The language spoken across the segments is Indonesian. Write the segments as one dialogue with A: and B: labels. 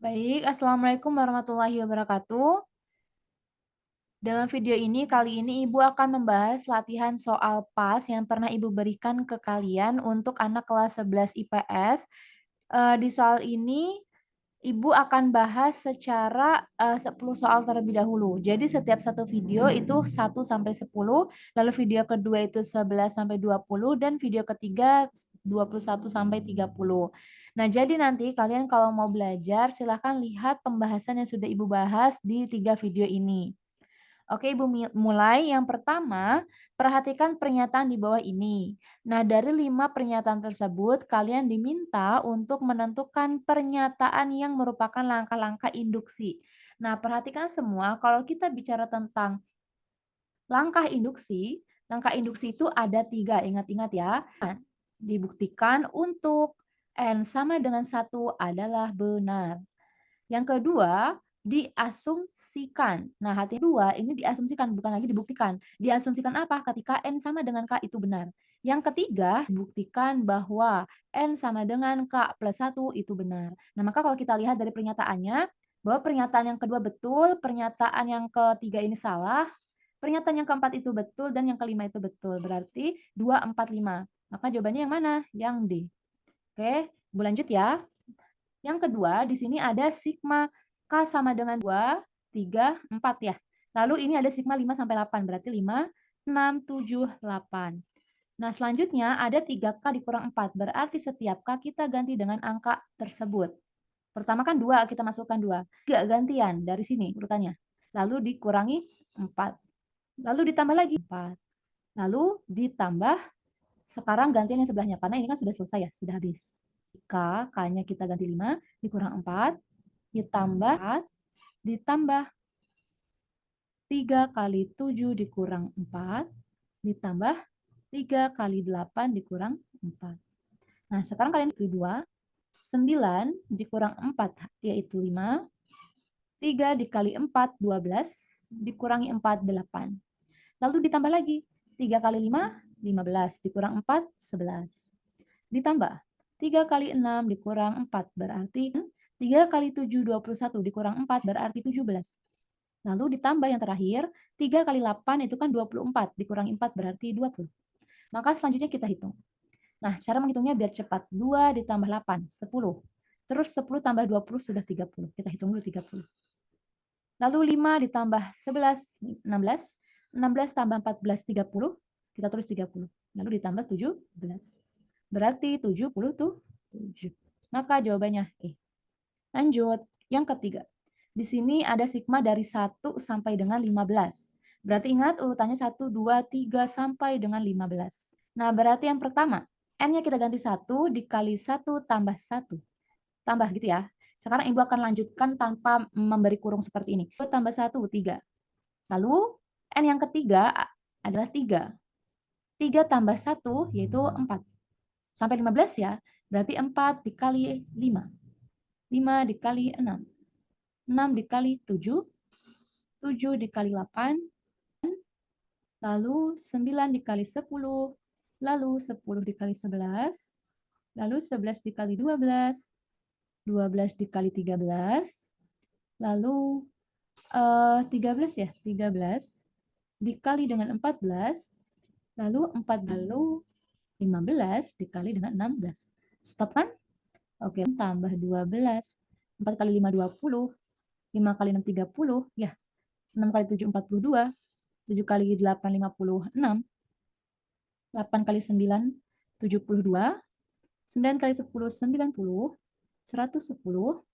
A: Baik, Assalamualaikum warahmatullahi wabarakatuh. Dalam video ini, kali ini Ibu akan membahas latihan soal PAS yang pernah Ibu berikan ke kalian untuk anak kelas 11 IPS. Di soal ini, Ibu akan bahas secara 10 soal terlebih dahulu. Jadi setiap satu video itu 1 sampai 10, lalu video kedua itu 11 sampai 20, dan video ketiga 21 sampai 30. Nah, jadi nanti kalian kalau mau belajar, silahkan lihat pembahasan yang sudah Ibu bahas di 3 video ini. Oke, Ibu mulai. Yang pertama, perhatikan pernyataan di bawah ini. Nah, dari 5 pernyataan tersebut, kalian diminta untuk menentukan pernyataan yang merupakan langkah-langkah induksi. Nah, perhatikan semua, kalau kita bicara tentang langkah induksi itu ada 3, ingat-ingat ya. Dibuktikan untuk N sama dengan 1 adalah benar. Yang kedua, diasumsikan. Nah, hati dua ini diasumsikan, bukan lagi dibuktikan. Diasumsikan apa? Ketika N sama dengan K itu benar. Yang ketiga, buktikan bahwa N sama dengan K plus 1 itu benar. Nah, maka kalau kita lihat dari pernyataannya, bahwa pernyataan yang kedua betul, pernyataan yang ketiga ini salah, pernyataan yang keempat itu betul, dan yang kelima itu betul. Berarti 2, 4, 5. Maka jawabannya yang mana? Yang D. Oke, Bu lanjut ya. Yang kedua, di sini ada sigma K sama dengan 2, 3, 4 ya. Lalu ini ada sigma 5 sampai 8, berarti 5, 6, 7, 8. Nah, selanjutnya ada 3K dikurang 4, berarti setiap K kita ganti dengan angka tersebut. Pertama kan 2, kita masukkan 2. 3 gantian dari sini urutannya. Lalu dikurangi 4. Lalu ditambah lagi 4. Lalu ditambah, sekarang gantian yang sebelahnya, karena ini kan sudah selesai ya, sudah habis. K-nya kita ganti 5, dikurang 4, ditambah 4, ditambah 3 kali 7 dikurang 4, ditambah 3 kali 8 dikurang 4. Nah, sekarang kalian itu 2, 9 dikurang 4 yaitu 5, 3 dikali 4, 12, dikurangi 4, 8. Lalu ditambah lagi, 3 kali 5, 15, dikurang 4, 11. Ditambah 3 kali 6 dikurang 4, berarti 3 kali 7, 21, dikurang 4, berarti 17. Lalu ditambah yang terakhir, 3 kali 8 itu kan 24, dikurangi 4 berarti 20. Maka selanjutnya kita hitung. Nah, cara menghitungnya biar cepat. 2 ditambah 8, 10. Terus 10 tambah 20 sudah 30. Kita hitung dulu 30. Lalu 5 ditambah 11, 16. 16 tambah 14, 30. Kita tulis 30. Lalu ditambah 17. Berarti 77. Maka jawabannya E. Lanjut, yang ketiga. Di sini ada sigma dari 1 sampai dengan 15. Berarti ingat urutannya 1, 2, 3 sampai dengan 15. Nah, berarti yang pertama, N-nya kita ganti 1 dikali 1 tambah 1. Tambah gitu ya. Sekarang Ibu akan lanjutkan tanpa memberi kurung seperti ini. 2 tambah 1, 3. Lalu, N yang ketiga adalah 3. 3 tambah 1 yaitu 4. Sampai 15 ya. Berarti 4 dikali 5. 5 dikali 6. 6 dikali 7, 7 dikali 8, lalu 9 dikali 10, lalu 10 dikali 11, lalu 11 dikali 12, 12 dikali 13, lalu 13 ya, 13 dikali dengan 14, lalu 15 dikali dengan 16. Stop kan? Oke, tambah 12. 4 kali 5, 20. 5 kali 6, 30. Ya, 6 kali 7, 42. 7 kali 8, 56. 8 kali 9, 72. 9 kali 10, 90. 110.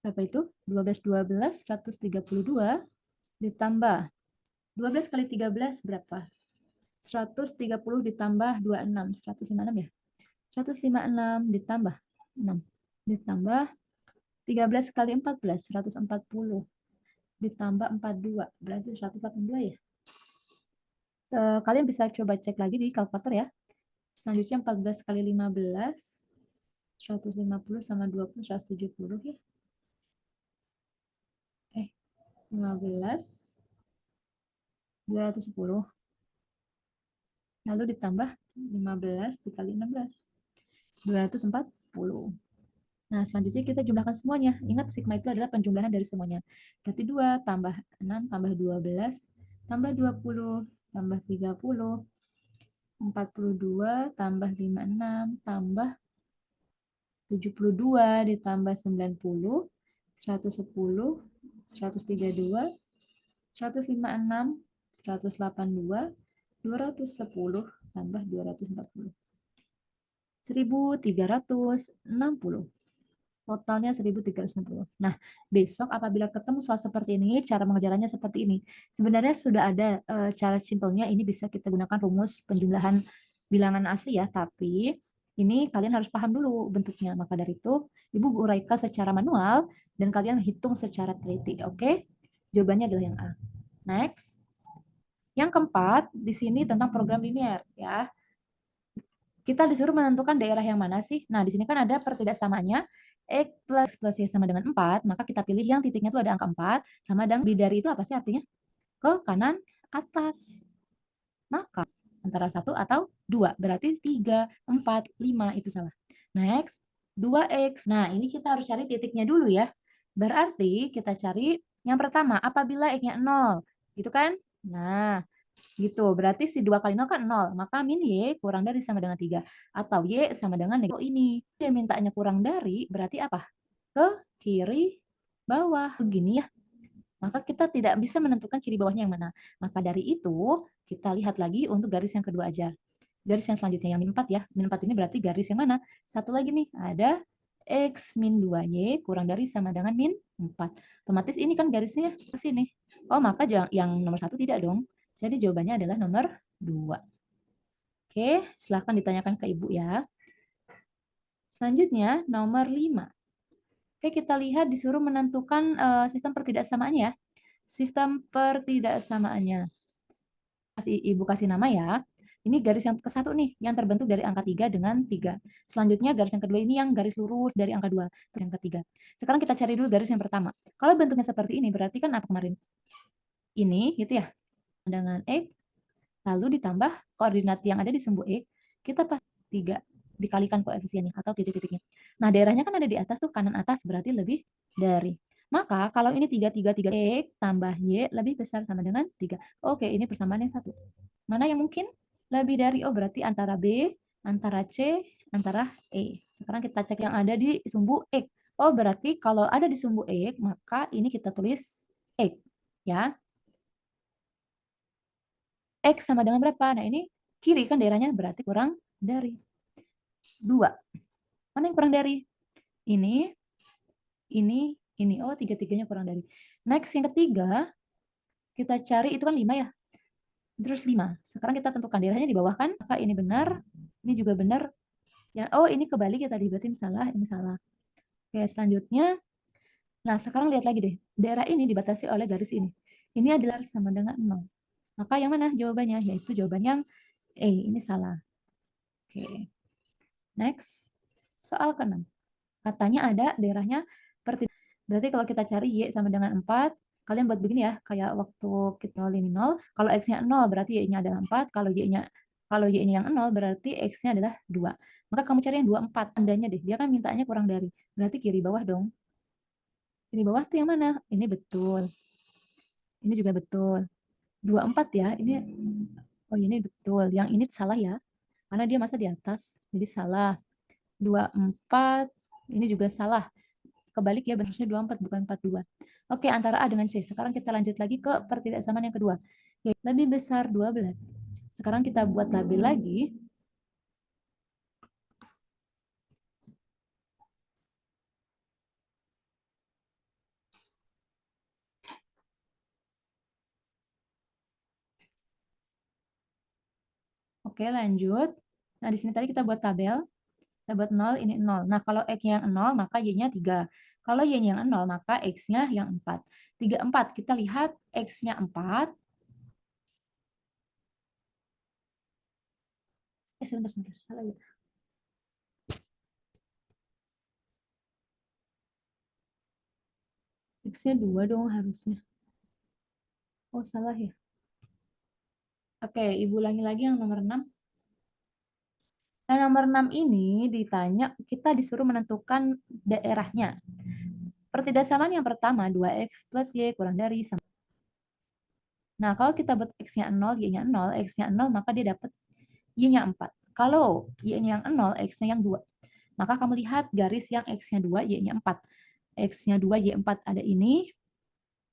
A: Berapa itu? 12, 12, 132. Ditambah 12 kali 13 berapa? 130 ditambah 26. 156 ya? 156 ditambah 6. Ditambah 13 kali 14, 140. Ditambah 42, berarti 182 ya? Kalian bisa coba cek lagi di kalkulator ya. Selanjutnya 14 kali 15, 150 sama 20, 170 ya. 15, 210. Lalu ditambah 15 dikali 16, 240. Nah, selanjutnya kita jumlahkan semuanya. Ingat, sigma itu adalah penjumlahan dari semuanya. Berarti 2 tambah 6 tambah 12 tambah 20 tambah 30, 42 tambah 56 tambah 72 ditambah 90, 110, 132, 156, 182, 210 tambah 240. 1360. Totalnya 1360. Nah, besok apabila ketemu soal seperti ini, cara mengerjakannya seperti ini. Sebenarnya sudah ada cara simpelnya, ini bisa kita gunakan rumus penjumlahan bilangan asli ya, tapi ini kalian harus paham dulu bentuknya. Maka dari itu, Ibu uraikan secara manual dan kalian hitung secara teliti, oke? Jawabannya adalah yang A. Next. Yang keempat, di sini tentang program linear ya. Kita disuruh menentukan daerah yang mana sih? Nah, di sini kan ada pertidaksamaannya. X plus Y sama dengan 4, maka kita pilih yang titiknya itu ada angka 4, sama dengan bidari itu apa sih artinya? Ke kanan atas. Maka antara 1 atau 2, berarti 3, 4, 5, itu salah. Next, 2X. Nah, ini kita harus cari titiknya dulu ya. Berarti kita cari yang pertama, apabila X-nya 0, gitu kan? Nah, gitu. Berarti si 2 kali 0 kan 0. Maka min Y kurang dari sama dengan 3. Atau Y sama dengan negatif ini. Dia mintanya kurang dari, berarti apa? Ke kiri bawah. Begini ya. Maka kita tidak bisa menentukan kiri bawahnya yang mana. Maka dari itu, kita lihat lagi untuk garis yang kedua aja. Garis yang selanjutnya yang min 4 ya. Min 4 ini berarti garis yang mana? Satu lagi nih, ada X min 2Y kurang dari sama dengan min 4. Otomatis ini kan garisnya ke sini. Oh, maka yang nomor 1 tidak dong. Jadi jawabannya adalah nomor 2. Oke, silahkan ditanyakan ke Ibu ya. Selanjutnya, nomor 5. Oke, kita lihat disuruh menentukan sistem pertidaksamaannya ya. Sistem pertidaksamaannya. Ibu kasih nama ya. Ini garis yang ke satu nih, yang terbentuk dari angka 3 dengan 3. Selanjutnya garis yang kedua ini yang garis lurus dari angka 2 ke yang ketiga. Sekarang kita cari dulu garis yang pertama. Kalau bentuknya seperti ini, berarti kan apa kemarin? Ini gitu ya, dengan X, lalu ditambah koordinat yang ada di sumbu X, kita pas 3 dikalikan koefisiennya atau titik-titiknya. Nah, daerahnya kan ada di atas tuh, kanan atas, berarti lebih dari. Maka kalau ini 3, 3, 3, X tambah Y lebih besar sama dengan 3. Oke, ini persamaan yang satu. Mana yang mungkin? Lebih dari. Oh, berarti antara B, antara C, antara E. Sekarang kita cek yang ada di sumbu X. Oh, berarti kalau ada di sumbu X, maka ini kita tulis X. Ya. X sama dengan berapa? Nah, ini kiri kan daerahnya, berarti kurang dari 2. Mana yang kurang dari? Ini, ini. Oh, tiga-tiganya kurang dari. Next, yang ketiga, kita cari, itu kan 5 ya. Terus 5. Sekarang kita tentukan daerahnya di bawah kan. Maka ini benar, ini juga benar. Ya, oh, ini kebalik ya tadi, berarti ini salah, ini salah. Oke, selanjutnya. Nah, sekarang lihat lagi deh. Daerah ini dibatasi oleh garis ini. Ini adalah sama dengan 0. Maka yang mana jawabannya? Yaitu jawaban yang E. Ini salah. Oke. Next. Soal ke-6. Katanya ada daerahnya berarti kalau kita cari Y sama dengan 4, kalian buat begini ya, kayak waktu kita ini 0, kalau X-nya 0 berarti Y-nya adalah 4, kalau Y-nya yang 0 berarti X-nya adalah 2. Maka kamu cari yang 24, tandanya deh, dia kan mintanya kurang dari, berarti kiri bawah dong. Kiri bawah tuh yang mana? Ini betul. Ini juga betul. 24 ya, ini, oh ini betul, yang ini salah ya, karena dia masa di atas, jadi salah. 24, ini juga salah. Kebalik ya, harusnya 24 bukan 42. Oke, antara A dengan C. Sekarang kita lanjut lagi ke pertidaksamaan yang kedua. Lebih besar 12. Sekarang kita buat tabel lagi. Oke, lanjut. Nah, di sini tadi kita buat tabel. Kita buat 0, ini 0. Nah, kalau X-nya yang 0, maka Y-nya 3. Kalau Y-nya yang 0, maka X-nya yang 4. 3, 4. Kita lihat X-nya 4. Sebentar. Salah ya. X-nya 2 dong harusnya. Oh, salah ya. Oke, Ibu ulangi lagi yang nomor 6. Nah, nomor 6 ini ditanya, kita disuruh menentukan daerahnya. Pertidaksamaan yang pertama, 2x plus y kurang dari sama. Nah, kalau kita buat x-nya 0, y-nya 0, x-nya 0, maka dia dapat y-nya 4. Kalau y-nya yang 0, x-nya yang 2. Maka kamu lihat garis yang x-nya 2, y-nya 4. X-nya 2, y 4 ada ini.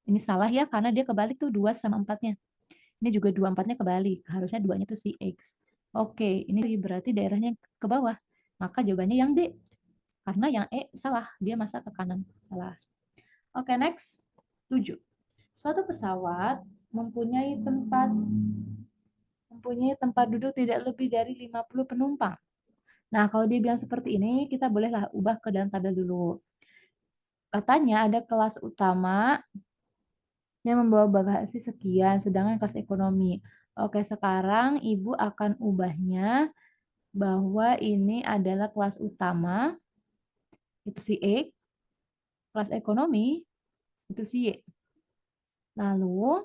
A: Ini salah ya, karena dia kebalik tuh 2 sama 4-nya. Ini juga 2, 4-nya kebalik. Harusnya 2-nya tuh si x. Oke, ini berarti daerahnya ke bawah. Maka jawabannya yang D. Karena yang E salah, dia masa ke kanan. Salah. Oke, next. 7. Suatu pesawat mempunyai tempat duduk tidak lebih dari 50 penumpang. Nah, kalau dia bilang seperti ini, kita bolehlah ubah ke dalam tabel dulu. Katanya ada kelas utama yang membawa bagasi sekian, sedangkan kelas ekonomi. Oke, sekarang Ibu akan ubahnya bahwa ini adalah kelas utama, itu si E, kelas ekonomi, itu si Y. Lalu,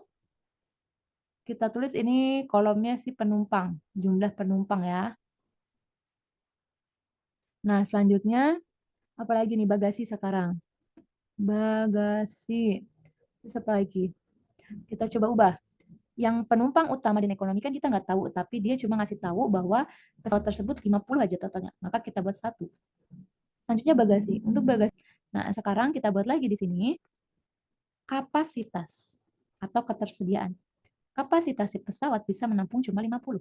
A: kita tulis ini kolomnya si penumpang, jumlah penumpang ya. Nah, selanjutnya, apalagi nih bagasi sekarang? Bagasi. Terus apa lagi? Kita coba ubah. Yang penumpang utama dan ekonomi kan kita nggak tahu, tapi dia cuma ngasih tahu bahwa pesawat tersebut 50 aja totalnya. Maka kita buat 1. Selanjutnya bagasi. Untuk bagasi. Nah, sekarang kita buat lagi di sini kapasitas atau ketersediaan. Kapasitas si pesawat bisa menampung cuma 50.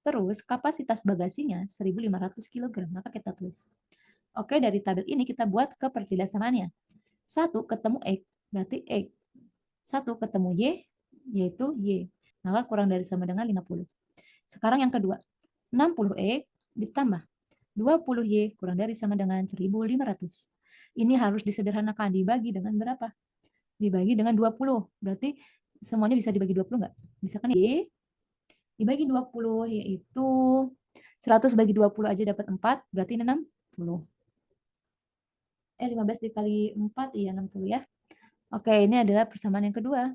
A: Terus kapasitas bagasinya 1.500 kg. Maka kita tulis. Oke, dari tabel ini kita buat kepertidaksamaannya. 1 ketemu X, berarti X. 1 ketemu Y, yaitu Y. Maka kurang dari sama dengan 50. Sekarang yang kedua. 60X ditambah 20Y kurang dari sama dengan 1.500. Ini harus disederhanakan. Dibagi dengan berapa? Dibagi dengan 20. Berarti semuanya bisa dibagi 20 nggak? Misalkan Y dibagi 20, yaitu 100 bagi 20 aja dapat 4, berarti ini 60. 15 dikali 4, iya 60 ya. Oke, ini adalah persamaan yang kedua.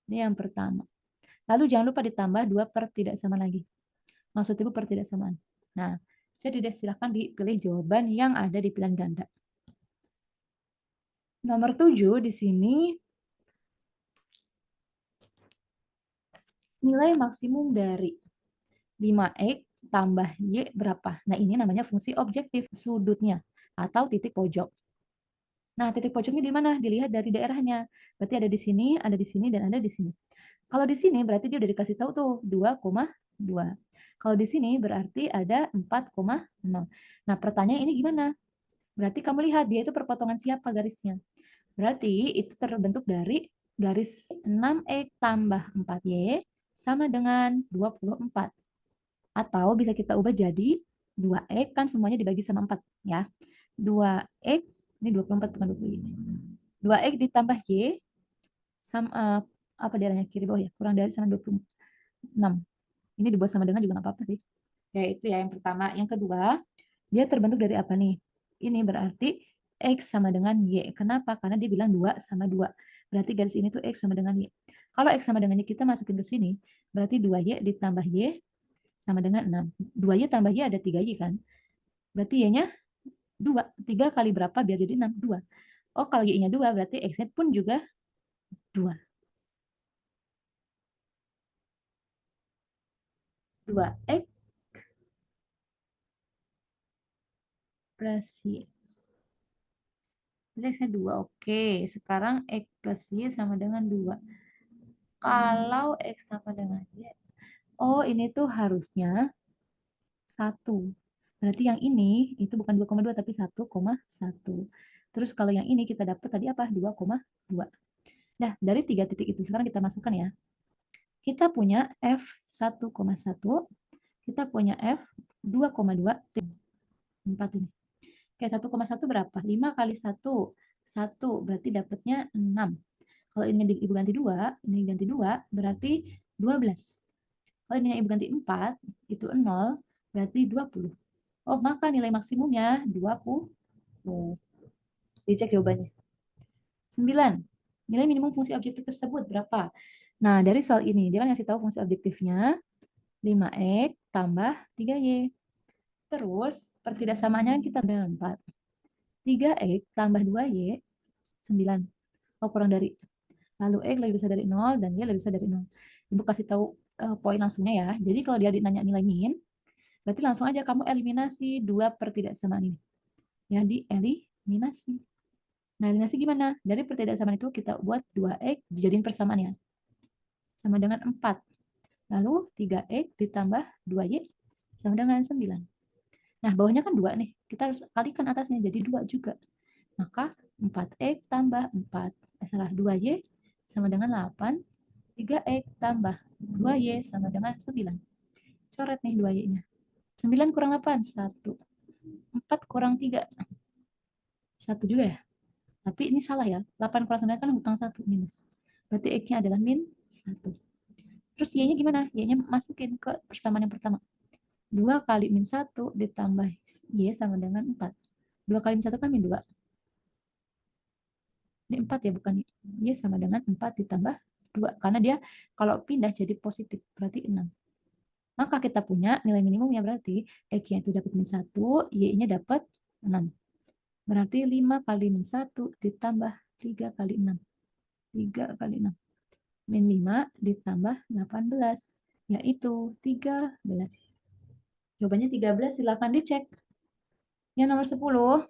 A: Ini yang pertama. Lalu jangan lupa ditambah 2 pertidaksamaan lagi. Maksud Ibu pertidaksamaan. Nah, jadi silahkan dipilih jawaban yang ada di pilihan ganda. Nomor 7 di sini nilai maksimum dari 5x tambah y berapa? Nah, ini namanya fungsi objektif sudutnya atau titik pojok. Nah, titik pojoknya di mana? Dilihat dari daerahnya. Berarti ada di sini, dan ada di sini. Kalau di sini berarti dia udah dikasih tahu tuh 2,2. Kalau di sini berarti ada 4,0. Nah, pertanyaan ini gimana? Berarti kamu lihat dia itu perpotongan siapa garisnya. Berarti itu terbentuk dari garis 6x tambah 4y sama dengan 24. Atau bisa kita ubah jadi 2x kan semuanya dibagi sama 4 ya. 2x ini 24 bukan 20y. 2x ditambah y sama apa daerahnya kiri bawah ya, kurang dari sama 26. Ini dibuat sama dengan juga nggak apa-apa sih. Ya itu ya yang pertama. Yang kedua, dia terbentuk dari apa nih? Ini berarti X sama dengan Y. Kenapa? Karena dia bilang 2 sama 2. Berarti garis ini tuh X sama dengan Y. Kalau X sama dengan Y kita masukin ke sini, berarti 2Y ditambah Y sama dengan 6. 2Y tambah Y ada 3Y kan? Berarti Y-nya 2. 3 kali berapa biar jadi 6? 2. Oh, kalau Y-nya 2 berarti X-nya pun juga 2. 2X plus Y. X-nya 2. Oke, sekarang X plus Y sama dengan 2. Kalau X sama dengan Y, oh ini tuh harusnya 1. Berarti yang ini itu bukan 2,2 tapi 1,1. Terus kalau yang ini kita dapat tadi apa? 2,2. Nah, dari 3 titik itu sekarang kita masukkan ya. Kita punya F 1,1, kita punya F 2,2, 4 ini. Oke, 1,1 berapa? 5 kali 1, 1 berarti dapatnya 6. Kalau ini Ibu ganti 2, ini ganti 2, berarti 12. Kalau ini Ibu ganti 4, itu 0, berarti 20. Oh, maka nilai maksimumnya 20. Dicek jawabannya. 9. Nilai minimum fungsi objektif tersebut berapa? Nah, dari soal ini, dia kan ngasih tahu fungsi objektifnya 5x tambah 3y. Terus, pertidaksamaannya kita ada 4. 3X tambah 2Y, 9. Oh, kurang dari. Lalu X lebih besar dari 0 dan Y lebih besar dari 0. Ibu kasih tahu poin langsungnya ya. Jadi kalau dia ditanya nilai min, berarti langsung aja kamu eliminasi dua pertidaksamaan ini. Ya, dieliminasi. Nah, eliminasi gimana? Dari pertidaksamaan itu kita buat 2X dijadiin persamaannya. Sama dengan 4. Lalu 3X ditambah 2Y sama dengan 9. Nah, bawahnya kan 2 nih. Kita harus kalikan atasnya jadi 2 juga. Maka 4X tambah 4. Salah, 2Y sama dengan 8. 3X tambah 2Y sama dengan 9. Coret nih 2Y-nya. 9 kurang 8, 1. 4 kurang 3, 1 juga ya. Tapi ini salah ya. 8 kurang 9 kan hutang 1 minus. Berarti X-nya adalah min 1. Terus Y-nya gimana? Y-nya masukin ke persamaan yang pertama. 2 kali min 1 ditambah Y sama dengan 4. 2 kali min 1 kan min 2. Ini 4 ya, bukan Y sama dengan 4 ditambah 2. Karena dia kalau pindah jadi positif, berarti 6. Maka kita punya nilai minimumnya berarti X-nya itu dapat min 1, Y-nya dapat 6. Berarti 5 kali min 1 ditambah 3 kali 6. 3 kali 6. Min 5 ditambah 18, yaitu 13. Jawabannya 13, silakan dicek. Yang nomor 10,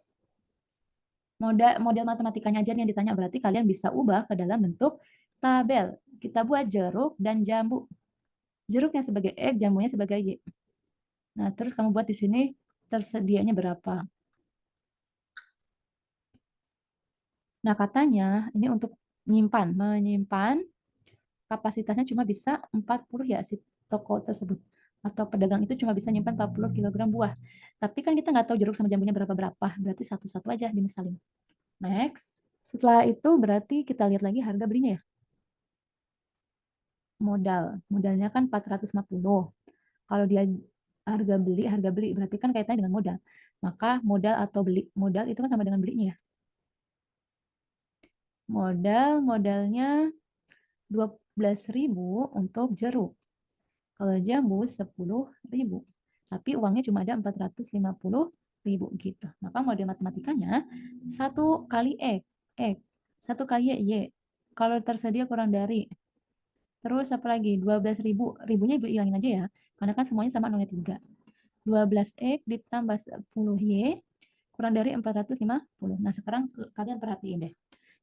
A: model matematikanya aja yang ditanya, berarti kalian bisa ubah ke dalam bentuk tabel. Kita buat jeruk dan jambu. Jeruknya sebagai X, jambunya sebagai Y. Nah, terus kamu buat di sini tersedianya berapa. Nah, katanya ini untuk menyimpan kapasitasnya cuma bisa 40 ya si toko tersebut. Atau pedagang itu cuma bisa nyimpan 40 kg buah. Tapi kan kita nggak tahu jeruk sama jambunya berapa-berapa. Berarti satu-satu aja dimisalin. Next. Setelah itu berarti kita lihat lagi harga belinya ya. Modal. Modalnya kan 450. Kalau dia harga beli berarti kan kaitannya dengan modal. Maka modal atau beli. Modal itu kan sama dengan belinya ya. Modalnya 12.000 untuk jeruk. Kalau jambu 10.000. Tapi uangnya cuma ada 450.000 gitu. Maka model matematikanya 1 kali X. 1 kali Y. Kalau tersedia kurang dari. Terus apa lagi? 12.000. Ribunya ibu hilangin aja ya. Karena kan semuanya sama nolnya 3. 12X ditambah 10Y kurang dari 450. Nah, sekarang kalian perhatiin deh.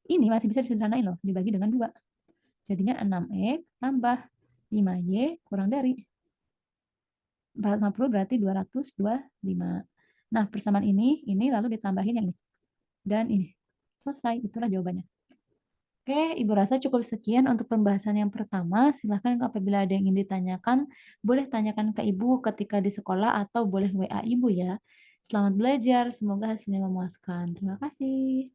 A: Ini masih bisa disederhanain loh, dibagi dengan 2. Jadinya 6X tambah 5Y kurang dari 450 berarti 225. Nah, persamaan ini lalu ditambahin yang ini. Dan ini. Selesai, itulah jawabannya. Oke, Ibu rasa cukup sekian untuk pembahasan yang pertama. Silahkan apabila ada yang ingin ditanyakan, boleh tanyakan ke Ibu ketika di sekolah atau boleh WA Ibu ya. Selamat belajar, semoga hasilnya memuaskan. Terima kasih.